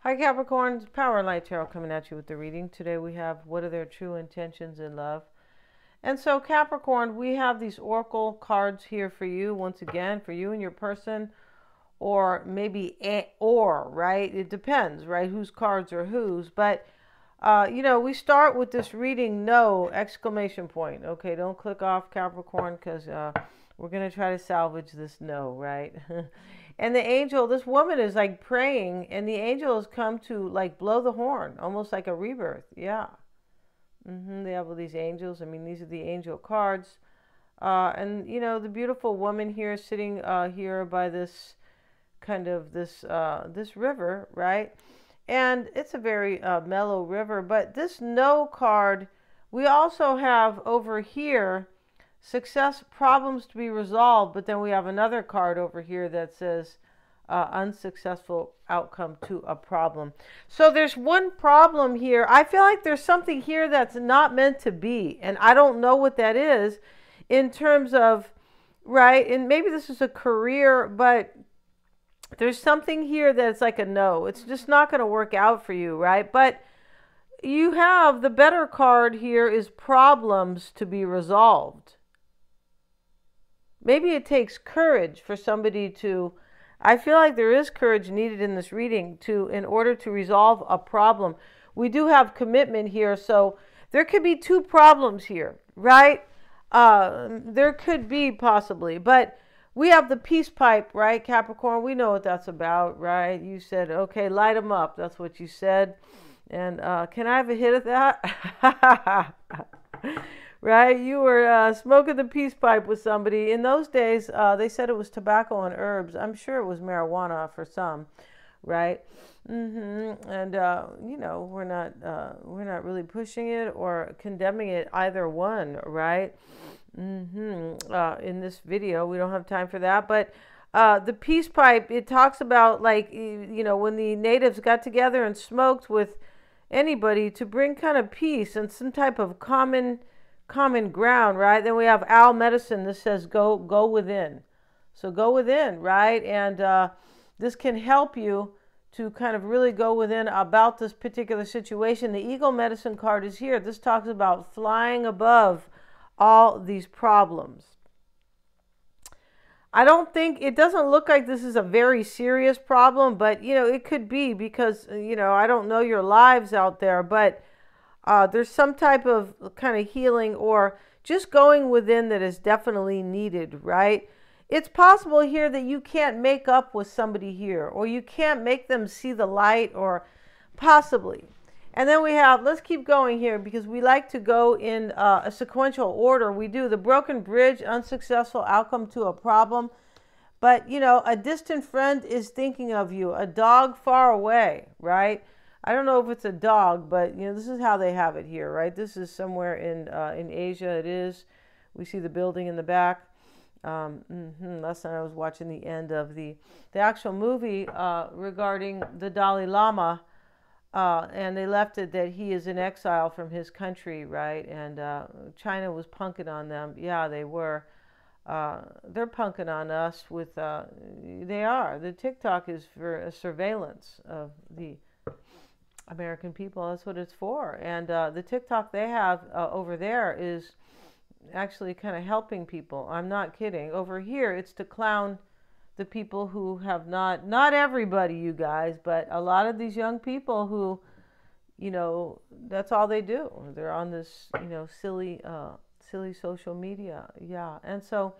Hi Capricorn, Power and Light Tarot coming at you with the reading. Today we have what are their true intentions in love. And so Capricorn, we have these oracle cards here for you once again, for you and your person, or maybe right? It depends, right? Whose cards are whose. But we start with this reading, no, exclamation point. Okay, don't click off Capricorn because we're going to try to salvage this no, right? And the angel, this woman is like praying, and the angel has come to like blow the horn, almost like a rebirth. Yeah. They have all these angels. I mean, these are the angel cards. And, the beautiful woman here sitting here by this kind of this river, right? And it's a very mellow river. But this no card, we also have over here success, problems to be resolved, but then we have another card over here that says unsuccessful outcome to a problem. So there's one problem here. I feel like there's something here that's not meant to be, and I don't know what that is in terms of, right? And maybe this is a career, but there's something here that's like a no. It's just not going to work out for you, right? But you have the better card here is problems to be resolved. Maybe it takes courage for somebody to, I feel like there is courage needed in this reading in order to resolve a problem. We do have commitment here, so there could be two problems here, right? There could be possibly, but we have the peace pipe, right, Capricorn? We know what that's about, right? You said, okay, light them up. That's what you said. And can I have a hit of that? Right? You were smoking the peace pipe with somebody. In those days, they said it was tobacco and herbs. I'm sure it was marijuana for some, right? And we're not really pushing it or condemning it, either one, right? In this video, we don't have time for that, but the peace pipe, it talks about like when the natives got together and smoked with anybody to bring kind of peace and some type of common ground, right? Then we have owl medicine. This says go within. So go within, right? And this can help you to kind of really go within about this particular situation. The eagle medicine card is here. This talks about flying above all these problems. I don't think, it doesn't look like this is a very serious problem, but it could be because I don't know your lives out there, but there's some type of kind of healing or just going within that is definitely needed, right? It's possible here that you can't make up with somebody here, or you can't make them see the light, or possibly. And then we have, let's keep going here because we like to go in a sequential order. We do the broken bridge, unsuccessful outcome to a problem. But, a distant friend is thinking of you, a dog far away, right? I don't know if it's a dog, but this is how they have it here, right? This is somewhere in Asia. It is. We see the building in the back. Last night I was watching the end of the actual movie regarding the Dalai Lama, and they left it that he is in exile from his country, right? And China was punking on them. Yeah, they were. They're punking on us with. They are. The TikTok is for a surveillance of the American people. That's what it's for. And the TikTok they have over there is actually kind of helping people. I'm not kidding. Over here, it's to clown the people who have not everybody, you guys, but a lot of these young people who, that's all they do. They're on this, silly social media. Yeah. And so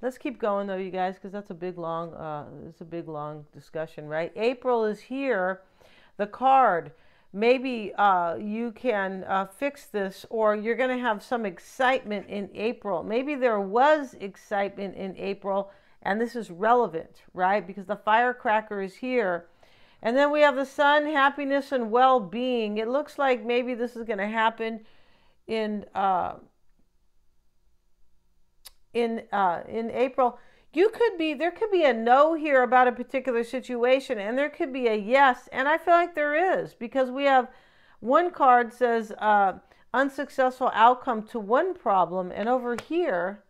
let's keep going though, you guys, because that's a big, long discussion, right? April is here. The card, maybe you can fix this, or you're going to have some excitement in April. Maybe there was excitement in April, and this is relevant, right? Because the firecracker is here. And then we have the sun, happiness, and well-being. It looks like maybe this is going to happen in April. There could be a no here about a particular situation, and there could be a yes, and I feel like there is, because we have one card says unsuccessful outcome to one problem, and over here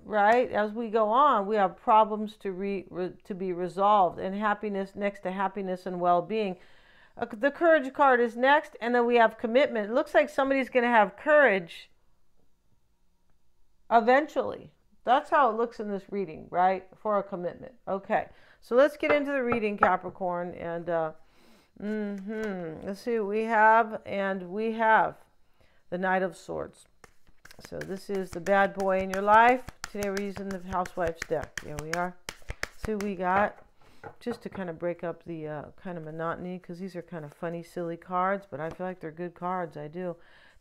right? As we go on, we have problems to be resolved, and happiness next to happiness and well-being. The courage card is next, and then we have commitment. It looks like somebody's going to have courage eventually. That's how it looks in this reading, right? For a commitment. Okay, so let's get into the reading, Capricorn, and let's see what we have. And we have the Knight of Swords. So this is the bad boy in your life. Today we're using the Housewife's deck. Here we are. See what we got. Just to kind of break up the kind of monotony, because these are kind of funny, silly cards, but I feel like they're good cards. I do.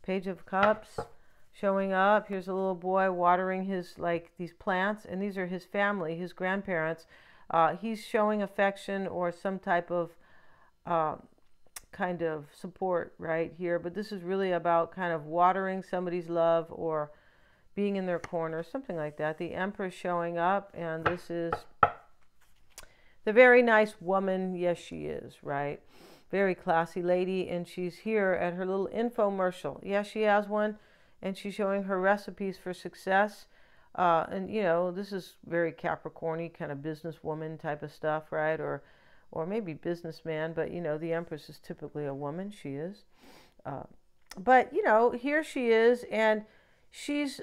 Page of Cups showing up. Here's a little boy watering his, like, these plants, and these are his family, his grandparents. He's showing affection or some type of kind of support right here, but this is really about kind of watering somebody's love or being in their corner, something like that. The Empress showing up, and this is the very nice woman. Yes, she is, right? Very classy lady, and she's here at her little infomercial. Yes, she has one, and she's showing her recipes for success. And you know, this is very Capricorny, kind of businesswoman type of stuff, right? Or maybe businessman, but you know, the Empress is typically a woman. She is. But you know, here she is, and she's,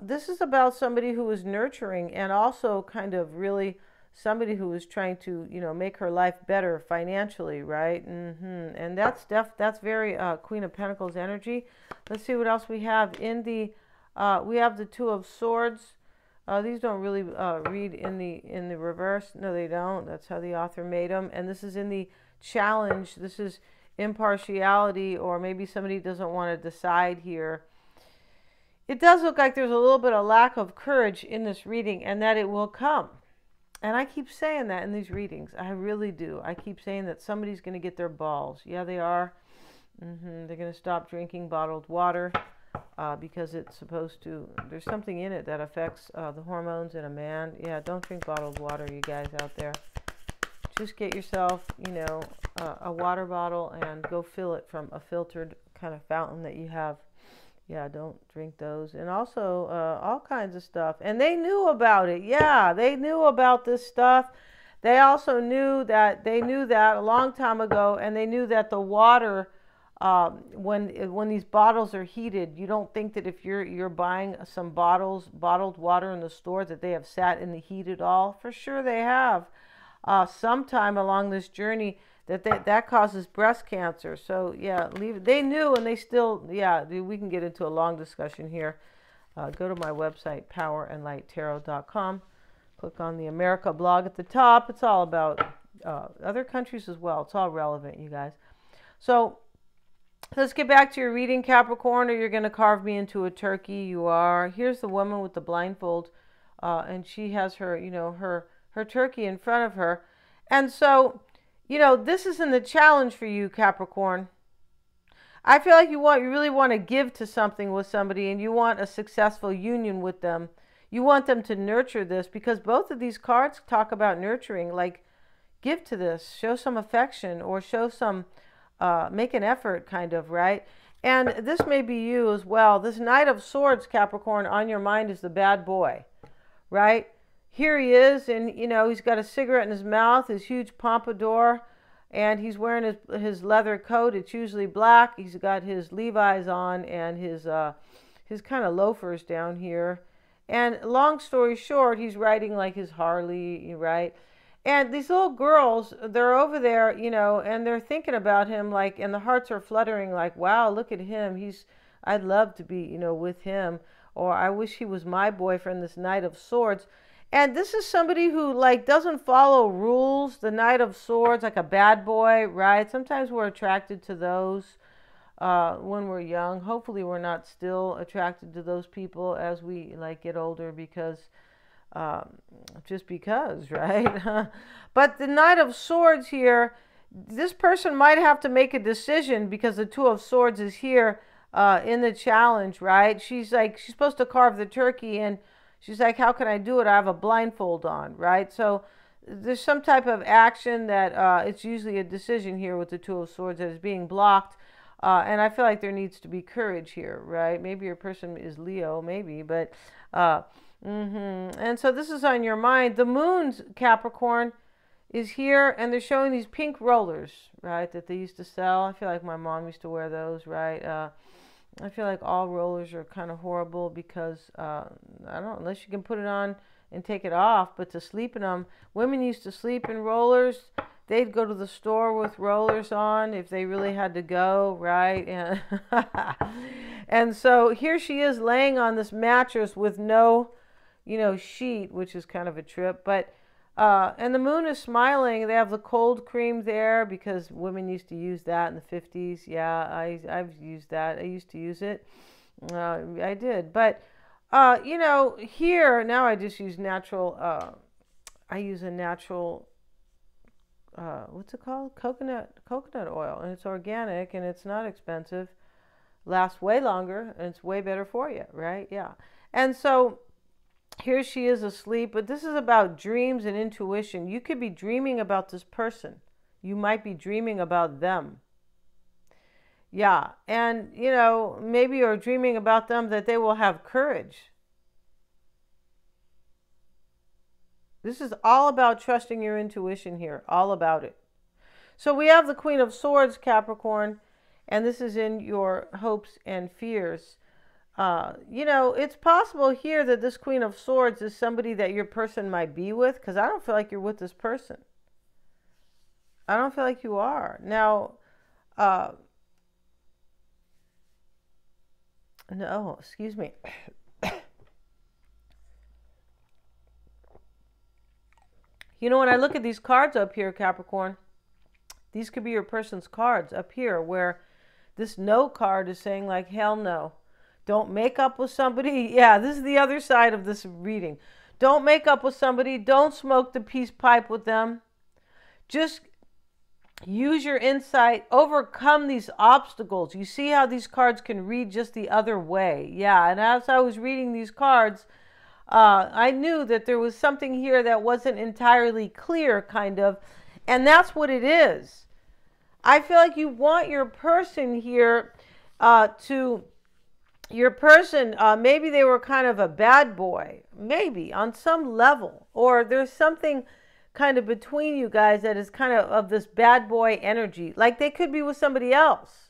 this is about somebody who is nurturing, and also kind of really somebody who is trying to, you know, make her life better financially, right? And that's very Queen of Pentacles energy. Let's see what else we have in the, we have the Two of Swords. These don't really read in the reverse. No, they don't. That's how the author made them. And this is in the challenge. This is impartiality, or maybe somebody doesn't want to decide here. It does look like there's a little bit of lack of courage in this reading, and that it will come. And I keep saying that in these readings. I really do. I keep saying that somebody's going to get their balls. Yeah, they are. They're going to stop drinking bottled water. Because it's supposed to, there's something in it that affects the hormones in a man. Yeah, don't drink bottled water, you guys out there. Just get yourself, you know, a water bottle and go fill it from a filtered kind of fountain that you have. Yeah, don't drink those. And also all kinds of stuff. And they knew about it. Yeah, they knew about this stuff. They also knew that, a long time ago, and they knew that the water, when these bottles are heated, you don't think that if you're buying some bottled water in the store, that they have sat in the heat at all. For sure they have. Sometime along this journey that causes breast cancer. So yeah, they knew, and they still, yeah, we can get into a long discussion here. Go to my website, powerandlighttarot.com. Click on the America blog at the top. It's all about other countries as well. It's all relevant, you guys. So let's get back to your reading, Capricorn, or you're going to carve me into a turkey. You are. Here's the woman with the blindfold, and she has her, you know, her turkey in front of her. And so, you know, this isn't the challenge for you, Capricorn. I feel like you really want to give to something with somebody, and you want a successful union with them. You want them to nurture this, because both of these cards talk about nurturing. Like, give to this, show some affection, or show some, make an effort, kind of, right? And this may be you as well. This Knight of Swords, Capricorn, on your mind is the bad boy, right? Here he is, and, you know, he's got a cigarette in his mouth, his huge pompadour, and he's wearing his leather coat. It's usually black. He's got his Levi's on, and his kind of loafers down here. And long story short, he's riding like his Harley, right? And these little girls, they're over there, you know, and they're thinking about him, like, and the hearts are fluttering, like, wow, look at him. I'd love to be, you know, with him. Or I wish he was my boyfriend, this Knight of Swords. And this is somebody who, like, doesn't follow rules. The Knight of Swords, like a bad boy, right? Sometimes we're attracted to those when we're young. Hopefully we're not still attracted to those people as we, like, get older, because just because, right? But the Knight of Swords here, this person might have to make a decision, because the Two of Swords is here in the challenge, right? She's supposed to carve the turkey, and she's like, how can I do it? I have a blindfold on, right? So there's some type of action that it's usually a decision here with the Two of Swords that is being blocked. And I feel like there needs to be courage here, right? Maybe your person is Leo, maybe, but And so this is on your mind. The moon's Capricorn is here, and they're showing these pink rollers, right, that they used to sell. I feel like my mom used to wear those, right? I feel like all rollers are kind of horrible because, I don't know, unless you can put it on and take it off, but to sleep in them, women used to sleep in rollers. They'd go to the store with rollers on if they really had to go, right? And, and so here she is laying on this mattress with no, sheet, which is kind of a trip, but and the moon is smiling. They have the cold cream there because women used to use that in the 50s. Yeah, I've used that. I used to use it. I did. But, here, now I just use natural, I use a natural, what's it called? Coconut oil. And it's organic and it's not expensive. Lasts way longer and it's way better for you, right? Yeah. And so here she is asleep, but this is about dreams and intuition. You could be dreaming about this person. You might be dreaming about them. Yeah, and maybe you're dreaming about them that they will have courage. This is all about trusting your intuition here, all about it. So we have the Queen of Swords, Capricorn, and this is in your hopes and fears. It's possible here that this Queen of Swords is somebody that your person might be with, because I don't feel like you're with this person. I don't feel like you are. Now, no, excuse me. When I look at these cards up here, Capricorn, these could be your person's cards up here, where this no card is saying like, hell no. Don't make up with somebody. Yeah, this is the other side of this reading. Don't make up with somebody. Don't smoke the peace pipe with them. Just use your insight. Overcome these obstacles. You see how these cards can read just the other way. Yeah, and as I was reading these cards, I knew that there was something here that wasn't entirely clear, kind of. And that's what it is. I feel like you want your person here maybe they were kind of a bad boy, maybe on some level, or there's something kind of between you guys that is kind of this bad boy energy. Like they could be with somebody else.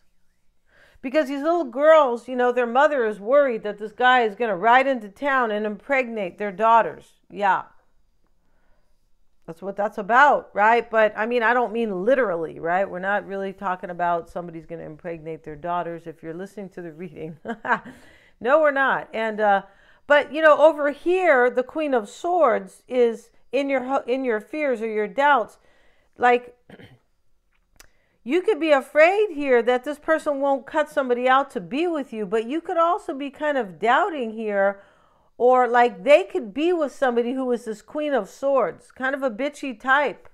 Because these little girls, their mother is worried that this guy is going to ride into town and impregnate their daughters. Yeah. That's what that's about, right? But I mean, I don't mean literally, right? We're not really talking about somebody's going to impregnate their daughters if you're listening to the reading. No, we're not. And but over here, the Queen of Swords is in your fears or your doubts. Like you could be afraid here that this person won't cut somebody out to be with you, but you could also be kind of doubting here. Or like they could be with somebody who is this Queen of Swords, kind of a bitchy type.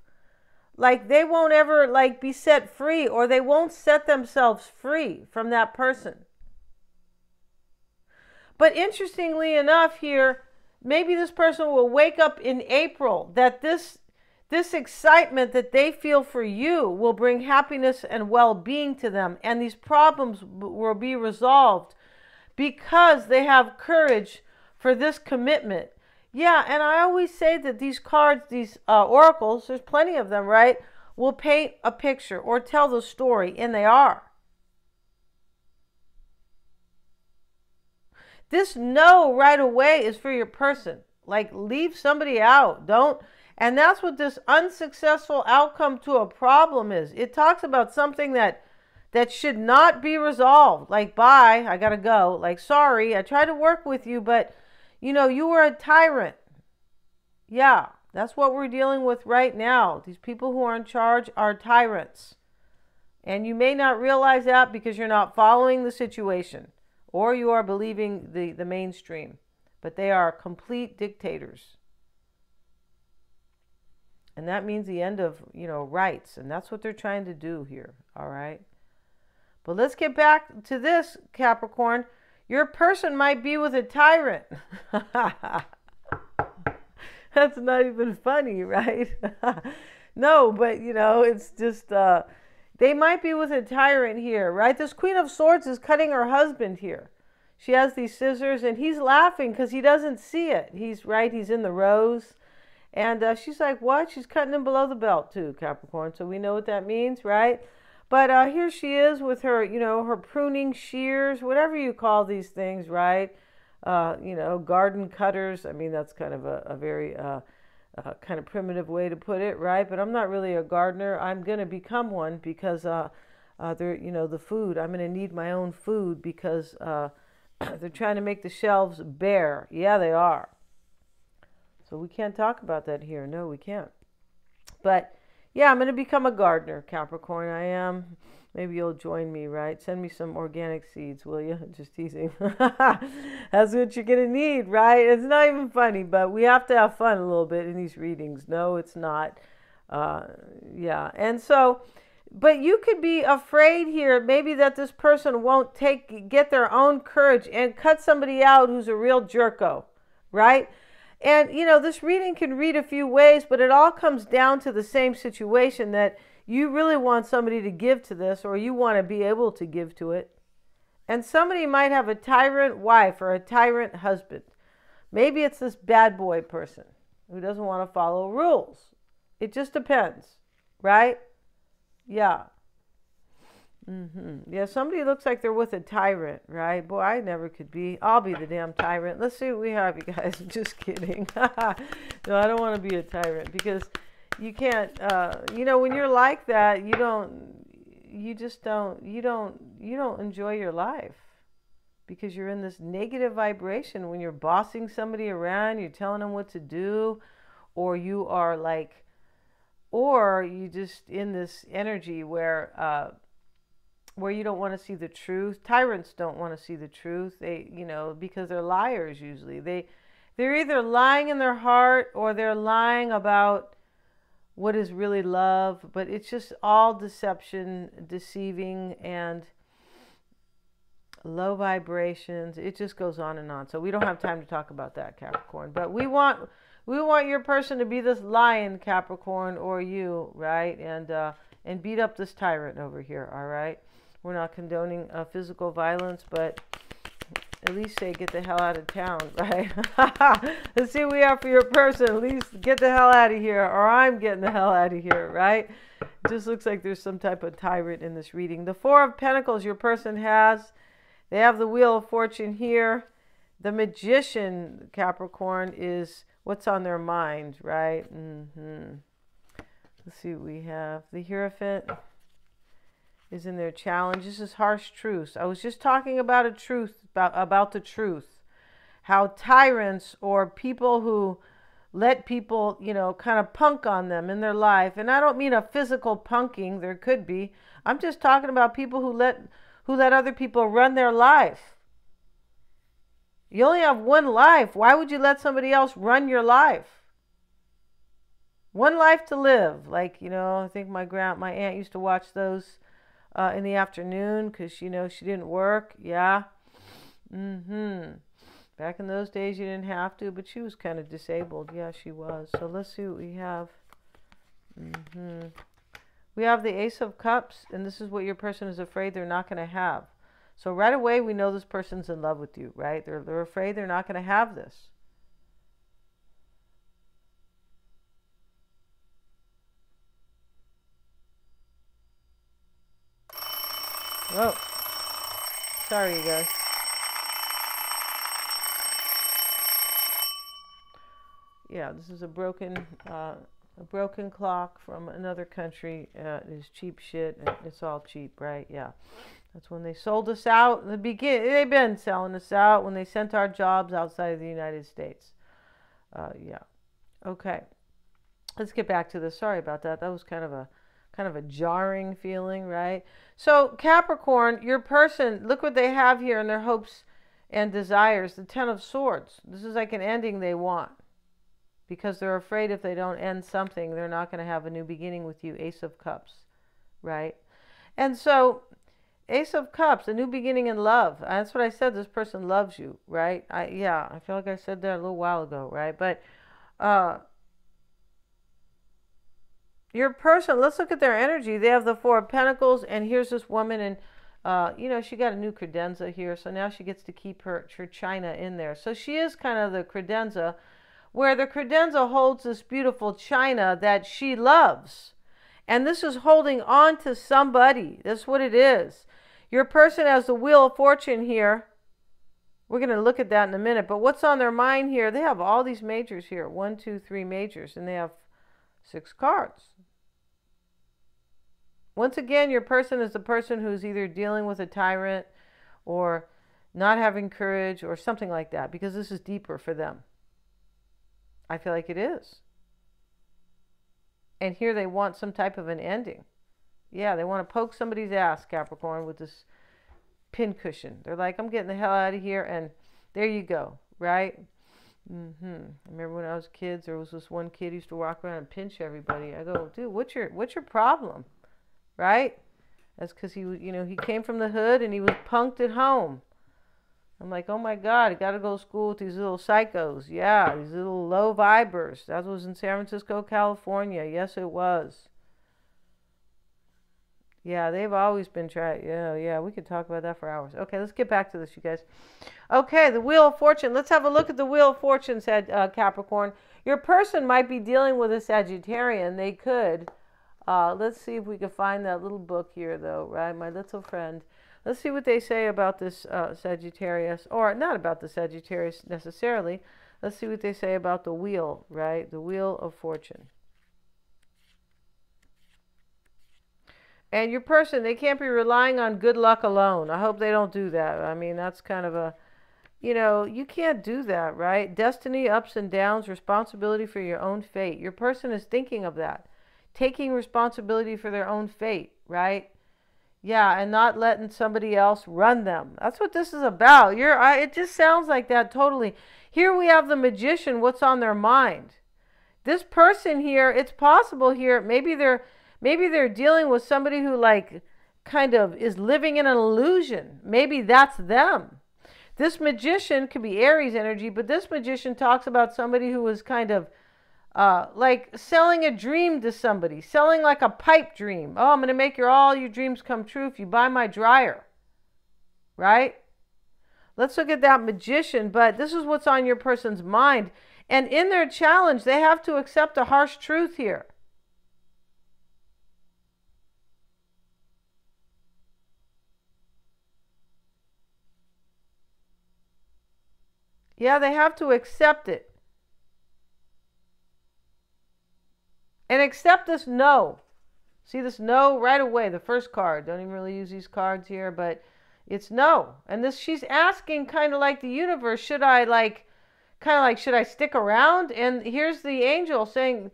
Like they won't ever be set free, or they won't set themselves free from that person. But interestingly enough here, maybe this person will wake up in April that this excitement that they feel for you will bring happiness and well-being to them. And these problems will be resolved because they have courage for this commitment. Yeah, and I always say that these cards, these oracles, there's plenty of them, right, will paint a picture or tell the story, and they are. This no right away is for your person. Like, leave somebody out. Don't. And that's what this unsuccessful outcome to a problem is. It talks about something that should not be resolved. Like, bye, I gotta go. Like, sorry, I tried to work with you, but you were a tyrant. Yeah, that's what we're dealing with right now. These people who are in charge are tyrants. And you may not realize that because you're not following the situation or you are believing the mainstream. But they are complete dictators. And that means the end of, rights. And that's what they're trying to do here. All right. But let's get back to this, Capricorn. Your person might be with a tyrant. That's not even funny, right? No, but, it's just, they might be with a tyrant here, right? This Queen of Swords is cutting her husband here. She has these scissors, and he's laughing because he doesn't see it. He's in the rose. And she's like, what? She's cutting him below the belt too, Capricorn. So we know what that means, right? But here she is with her, her pruning shears, whatever you call these things, right? Garden cutters. I mean, that's kind of a very kind of primitive way to put it, right? But I'm not really a gardener. I'm going to become one because the food. I'm going to need my own food because they're trying to make the shelves bare. Yeah, they are. So we can't talk about that here. No, we can't. But yeah, I'm going to become a gardener, Capricorn. I am. Maybe you'll join me, right? Send me some organic seeds, will you? Just teasing. That's what you're going to need, right? It's not even funny, but we have to have fun a little bit in these readings. No, it's not. Yeah. And so, but you could be afraid here, maybe that this person won't get their own courage and cut somebody out who's a real jerko, right? And, this reading can read a few ways, but it all comes down to the same situation, that you really want somebody to give to this, or you want to be able to give to it. And somebody might have a tyrant wife or a tyrant husband. Maybe it's this bad boy person who doesn't want to follow rules. It just depends, right? Yeah. Yeah, somebody looks like they're with a tyrant, right? Boy, I never could be. I'll be the damn tyrant. Let's see what we have, you guys. I'm just kidding. No, I don't want to be a tyrant because you can't, when you're like that, you don't enjoy your life because you're in this negative vibration when you're bossing somebody around, you're telling them what to do, or you are like, or you just in this energy where you don't want to see the truth. Tyrants don't want to see the truth. They, because they're liars usually. They're either lying in their heart or they're lying about what is really love. But it's just all deception, deceiving, and low vibrations. It just goes on and on. So we don't have time to talk about that, Capricorn. But we want your person to be this lion, Capricorn, or you, right? And beat up this tyrant over here, all right? We're not condoning physical violence, but at least say get the hell out of town, right? Let's see what we have for your person. At least get the hell out of here, or I'm getting the hell out of here, right? It just looks like there's some type of tyrant in this reading. The Four of Pentacles your person has. They have the Wheel of Fortune here. The Magician, Capricorn, is what's on their mind, right? Let's see what we have. The Hierophant is in their challenge. This is harsh truths. I was just talking about about the truth. How tyrants or people who let people, kind of punk on them in their life. And I don't mean a physical punking. There could be. I'm just talking about people who let other people run their life. You only have one life. Why would you let somebody else run your life? One life to live. Like, I think my aunt used to watch those in the afternoon because, she didn't work. Yeah. Back in those days, you didn't have to, but she was kind of disabled. Yeah, she was. So let's see what we have. We have the Ace of Cups, and this is what your person is afraid they're not going to have. So right away, we know this person's in love with you, right? They're afraid they're not going to have this. Oh, sorry, you guys. Yeah, this is a broken clock from another country. It is cheap shit, and it's all cheap, right? Yeah, that's when they sold us out in the beginning. They've been selling us out when they sent our jobs outside of the United States. Yeah. Okay. Let's get back to this. Sorry about that. That was kind of a jarring feeling, right? So Capricorn, your person, look what they have here in their hopes and desires. The Ten of Swords. This is like an ending they want because they're afraid if they don't end something, they're not going to have a new beginning with you. Ace of Cups, right? And so Ace of Cups, a new beginning in love. That's what I said. This person loves you, right? I feel like I said that a little while ago, right? But your person, let's look at their energy. They have the Four of Pentacles, and here's this woman in You know, she got a new credenza here, so now she gets to keep her china in there. So she is kind of the credenza, where the credenza holds this beautiful china that she loves. And this is holding on to somebody. That's what it is. Your person has the Wheel of Fortune here. We're going to look at that in a minute. But what's on their mind here? They have all these majors here. 1, 2, 3 majors. And they have 6 cards. Once again, your person is the person who's either dealing with a tyrant or not having courage or something like that. Because this is deeper for them. I feel like it is. And here they want some type of an ending. Yeah, they want to poke somebody's ass, Capricorn, with this pincushion. They're like, I'm getting the hell out of here, and there you go, right? I remember when I was kids, there was this one kid who used to walk around and pinch everybody. I go, dude, what's your problem, right? That's because he came from the hood and he was punked at home. I'm like, oh my God, I got to go to school with these little psychos. Yeah, these little low vibers. That was in San Francisco, California. Yes, it was. Yeah, they've always been trying. Yeah, we could talk about that for hours. Okay, let's get back to this, you guys. Okay, the Wheel of Fortune. Let's have a look at the Wheel of Fortune, said Capricorn. Your person might be dealing with a Sagittarian. They could. Let's see if we can find that little book here, though, right? My little friend. Let's see what they say about this Sagittarius, or not about the Sagittarius necessarily. Let's see what they say about the wheel, right? The Wheel of Fortune. And your person, they can't be relying on good luck alone. I hope they don't do that. I mean, that's kind of a, you can't do that, right? Destiny, ups and downs, responsibility for your own fate. Your person is thinking of that. Taking responsibility for their own fate, right? Yeah, and not letting somebody else run them. That's what this is about. It just sounds like that totally. Here we have the Magician, what's on their mind. This person here, it's possible here, maybe they're dealing with somebody who kind of is living in an illusion. Maybe that's them. This Magician could be Aries energy, but this Magician talks about somebody who was kind of like selling a dream to somebody, selling like a pipe dream. Oh, I'm going to make all your dreams come true if you buy my dryer, right? Let's look at that Magician, but this is what's on your person's mind. And in their challenge, they have to accept a harsh truth here. Yeah, they have to accept it. And accept this no. See this no right away, the first card. Don't even really use these cards here, but it's no. And this, she's asking kind of like the universe, should I should I stick around? And here's the angel saying,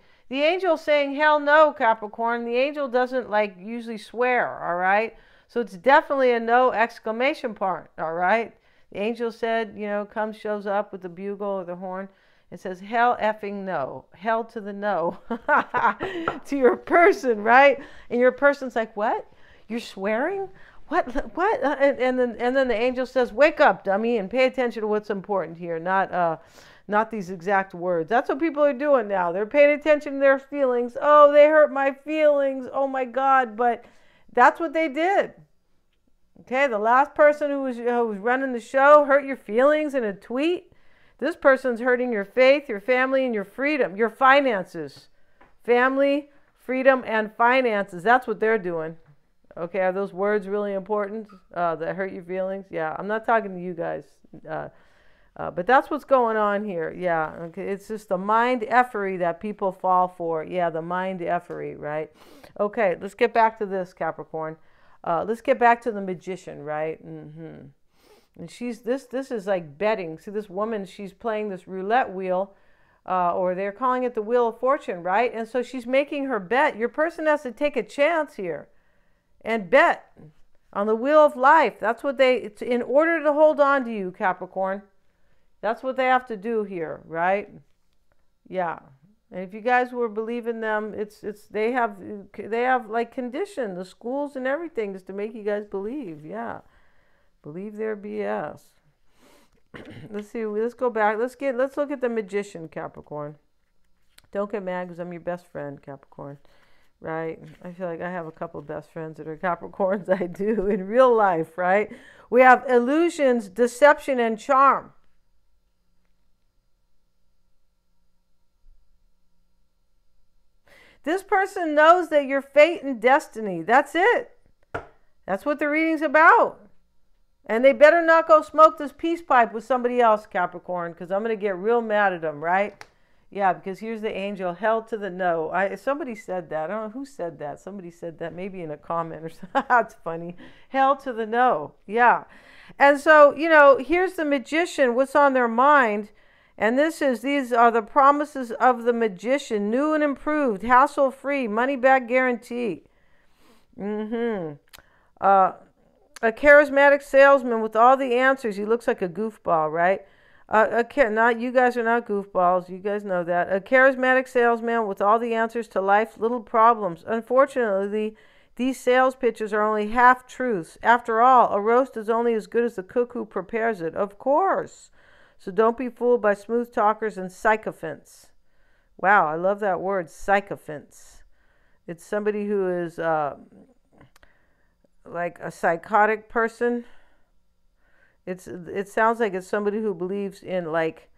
hell no, Capricorn. The angel doesn't usually swear, all right? So it's definitely a no exclamation part, all right? The angel said, shows up with the bugle or the horn. It says, hell effing no. Hell to the no. To your person, right? And your person's like, what? You're swearing? What? And then the angel says, wake up, dummy, and pay attention to what's important here, not these exact words. That's what people are doing now. They're paying attention to their feelings. Oh, they hurt my feelings. Oh, my God. But that's what they did. Okay, the last person who was running the show hurt your feelings in a tweet. This person's hurting your faith, your family, and your freedom, your finances. Family, freedom, and finances. That's what they're doing. Okay, are those words really important that hurt your feelings? Yeah, I'm not talking to you guys. But that's what's going on here. Yeah, okay, it's just the mind effery that people fall for. Yeah, the mind effery, right? Okay, let's get back to this, Capricorn. Let's get back to the Magician, right? And this is like betting. See this woman, she's playing this roulette wheel, or they're calling it the Wheel of Fortune, right? And so she's making her bet. Your person has to take a chance here and bet on the wheel of life. That's what in order to hold on to you, Capricorn. That's what they have to do here, right? Yeah. And if you guys were believing them, they have conditioned the schools and everything just to make you guys believe. Yeah. Believe their BS. Let's see. Let's go back. Let's look at the Magician, Capricorn. Don't get mad because I'm your best friend, Capricorn. right? I feel like I have a couple of best friends that are Capricorns. I do in real life, right? We have illusions, deception, and charm. This person knows that your fate and destiny. That's it. That's what the reading's about. And they better not go smoke this peace pipe with somebody else, Capricorn, because I'm going to get real mad at them, right? Yeah, because here's the angel, hell to the no. Somebody said that. I don't know who said that. Somebody said that maybe in a comment or something. That's funny. Hell to the no. Yeah. And so, here's the magician, what's on their mind. And these are the promises of the magician, new and improved, hassle-free, money-back guarantee. A charismatic salesman with all the answers. He looks like a goofball, right? You guys are not goofballs. You guys know that. A charismatic salesman with all the answers to life's little problems. Unfortunately, these sales pitches are only half truths. After all, a roast is only as good as the cook who prepares it. Of course. So don't be fooled by smooth talkers and sycophants. Wow, I love that word, sycophants. It's somebody who is like a psychotic person. It sounds like it's somebody who believes in like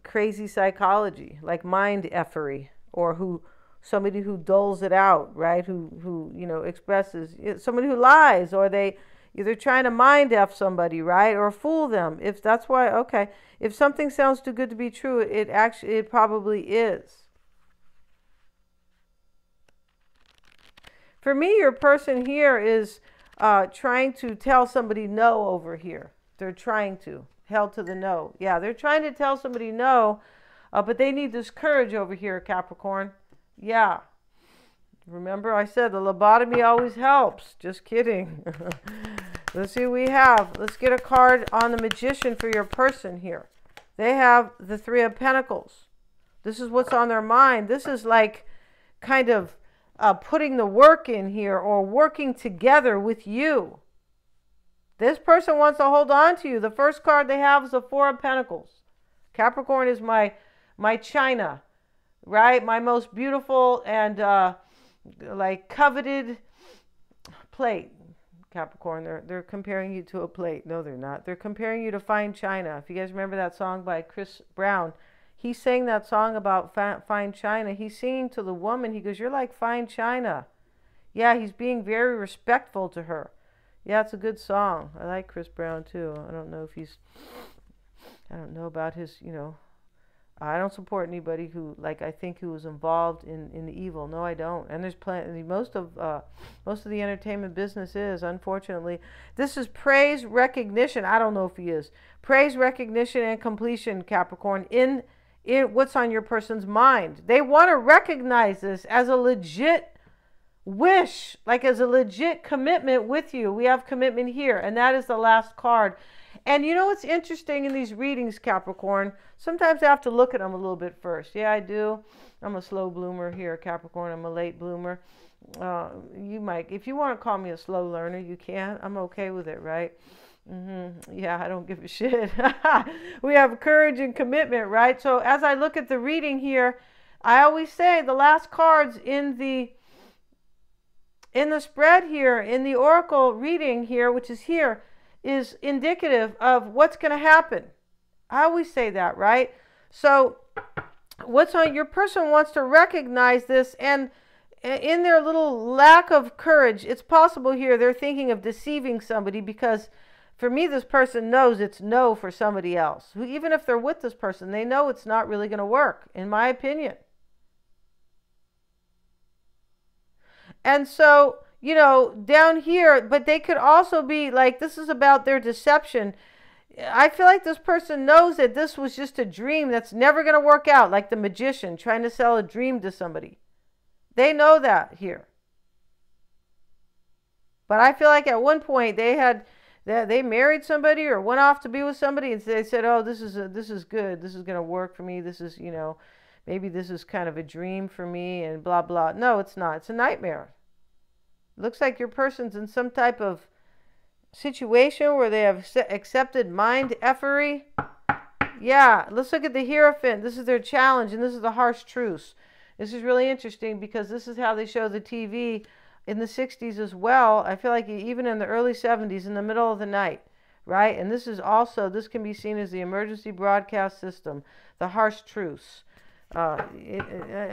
crazy psychology, like mind effery, or somebody who doles it out, right? Who expresses, somebody who lies, or they're trying to mind F somebody, right? Or fool them. If that's why, okay. If something sounds too good to be true, it probably is. For me, your person here is trying to tell somebody no over here. They're trying to. Hell to the no. Yeah, they're trying to tell somebody no, but they need this courage over here, Capricorn. Yeah. Remember I said the lobotomy always helps. Just kidding. Let's see what we have. Let's get a card on the magician for your person here. They have the Three of Pentacles. This is what's on their mind. This is like kind of putting the work in here, or working together with you. This person wants to hold on to you. The first card they have is the Four of Pentacles. Capricorn is my china, right? My most beautiful and like coveted plate. Capricorn, they're comparing you to a plate. No, they're not. They're comparing you to fine china. If you guys remember that song by Chris Brown, he sang that song about fine china. He's singing to the woman. He goes, "You're like fine china." Yeah, he's being very respectful to her. Yeah, it's a good song. I like Chris Brown too. I don't know about his, I don't support anybody who, I think who was involved in the evil. No, I don't. And there's plenty. Most of the entertainment business is, unfortunately. This is praise, recognition. I don't know if he is. Praise, recognition, and completion, Capricorn, in what's on your person's mind. They want to recognize this as a legit wish, like as a legit commitment with you. We have commitment here, and that is the last card. And you know what's interesting in these readings, Capricorn? Sometimes I have to look at them a little bit first. Yeah, I do. I'm a slow bloomer here, Capricorn. I'm a late bloomer. You might, if you want to call me a slow learner, you can. I'm okay with it, right? Yeah, I don't give a shit. We have courage and commitment, right? So as I look at the reading here, I always say the last cards in the spread here, in the oracle reading here, which is here, is indicative of what's going to happen. I always say that, right? So what's on your person wants to recognize this, and in their little lack of courage, it's possible here they're thinking of deceiving somebody, because for me, this person knows it's no for somebody else. Even if they're with this person, they know it's not really going to work, in my opinion. And so, down here, but they could also be like, this is about their deception. I feel like this person knows that this was just a dream that's never going to work out, like the magician trying to sell a dream to somebody. They know that here. But I feel like at one point they married somebody or went off to be with somebody, and they said, "Oh, this is good. This is going to work for me. This is, maybe this is kind of a dream for me," and blah blah. No, it's not. It's a nightmare. Looks like your person's in some type of situation where they have accepted mind effery. Yeah, let's look at the Hierophant. This is their challenge, and this is the harsh truth. This is really interesting because this is how they show the TV in the 60s as well. I feel like even in the early 70s in the middle of the night, right? And this is also, this can be seen as the emergency broadcast system, the harsh truths. I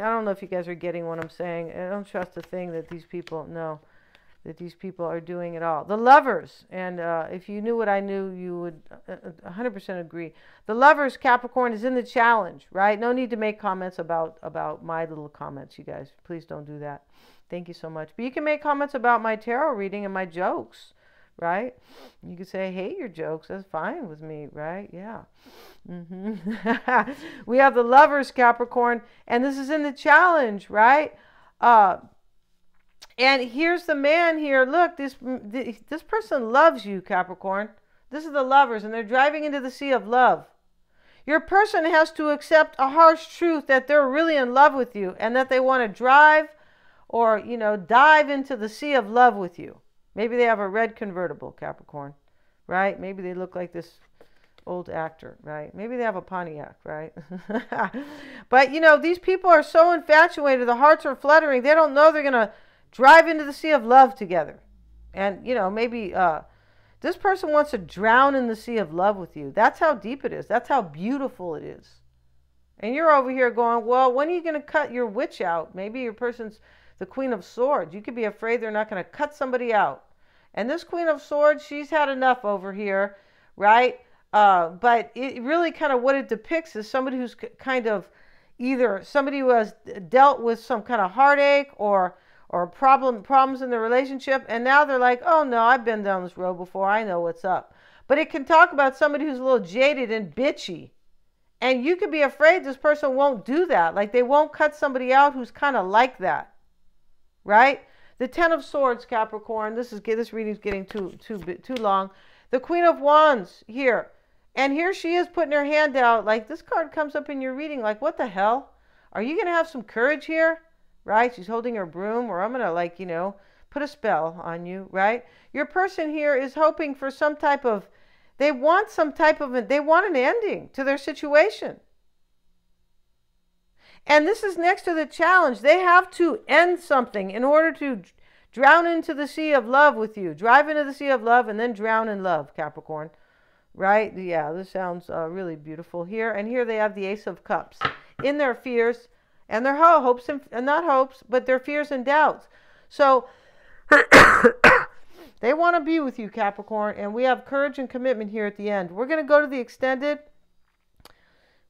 don't know if you guys are getting what I'm saying. I don't trust a thing that these people know that these people are doing at all. The Lovers, and if you knew what I knew, you would 100% agree. The Lovers, Capricorn, is in the challenge, right? No need to make comments about my little comments, you guys. Please don't do that. Thank you so much. But you can make comments about my tarot reading and my jokes, right? You can say, I hate your jokes. That's fine with me, right? Yeah. We have the Lovers, Capricorn, and this is in the challenge, right? And here's the man here. Look, this person loves you, Capricorn. This is the Lovers, and they're driving into the sea of love. Your person has to accept a harsh truth that they're really in love with you and that they want to drive or, dive into the sea of love with you. Maybe they have a red convertible, Capricorn, right? Maybe they look like this old actor, right? Maybe they have a Pontiac, right? But, these people are so infatuated. The hearts are fluttering. They don't know they're going to drive into the sea of love together. And, maybe this person wants to drown in the sea of love with you. That's how deep it is. That's how beautiful it is. And you're over here going, well, when are you going to cut your witch out? Maybe your person's the Queen of Swords. You could be afraid they're not going to cut somebody out. And this Queen of Swords, she's had enough over here, right? But it really kind of what it depicts is somebody who's kind of either somebody who has dealt with some kind of heartache or problems in the relationship, and now they're like, oh no, I've been down this road before, I know what's up. But it can talk about somebody who's a little jaded and bitchy, and you could be afraid this person won't do that, like they won't cut somebody out who's kind of like that, right? The Ten of Swords, Capricorn. This reading's getting too long. The Queen of Wands here, and here she is putting her hand out. Like this card comes up in your reading, like what the hell? Are you gonna have some courage here? Right? She's holding her broom, or I'm going to put a spell on you, right? Your person here is hoping for they want an ending to their situation. And this is next to the challenge. They have to end something in order to drown into the sea of love with you. Drive into the sea of love and then drown in love, Capricorn. Right? Yeah, this sounds really beautiful here. And here they have the Ace of Cups. In their fears, and their hopes, and not hopes, but their fears and doubts. So they want to be with you, Capricorn, and we have courage and commitment here at the end. We're going to go to the extended.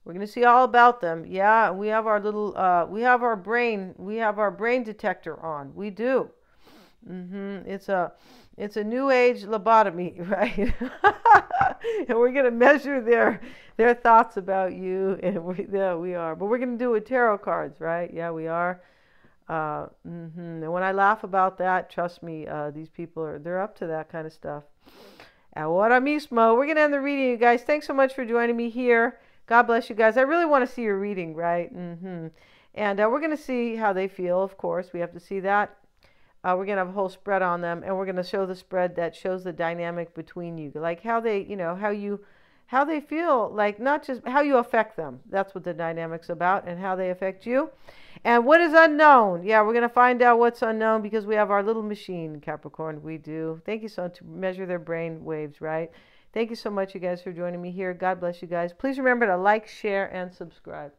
We're going to see all about them. Yeah, we have our little, we have our brain detector on. We do. It's a new age lobotomy, right? And we're going to measure their thoughts about you, and we are. But we're going to do it with tarot cards, right? Yeah, we are. And when I laugh about that, trust me, these people they're up to that kind of stuff. Ahora mismo, we're going to end the reading, you guys. Thanks so much for joining me here. God bless you guys. I really want to see your reading, right? And we're going to see how they feel, of course. We have to see that. We're going to have a whole spread on them, and we're going to show the spread that shows the dynamic between you, like how they, how they feel, like not just how you affect them. That's what the dynamic's about, and how they affect you. And what is unknown? Yeah, we're going to find out what's unknown because we have our little machine, Capricorn. We do. Thank you so much to measure their brain waves, right? Thank you so much, you guys, for joining me here. God bless you guys. Please remember to like, share, and subscribe.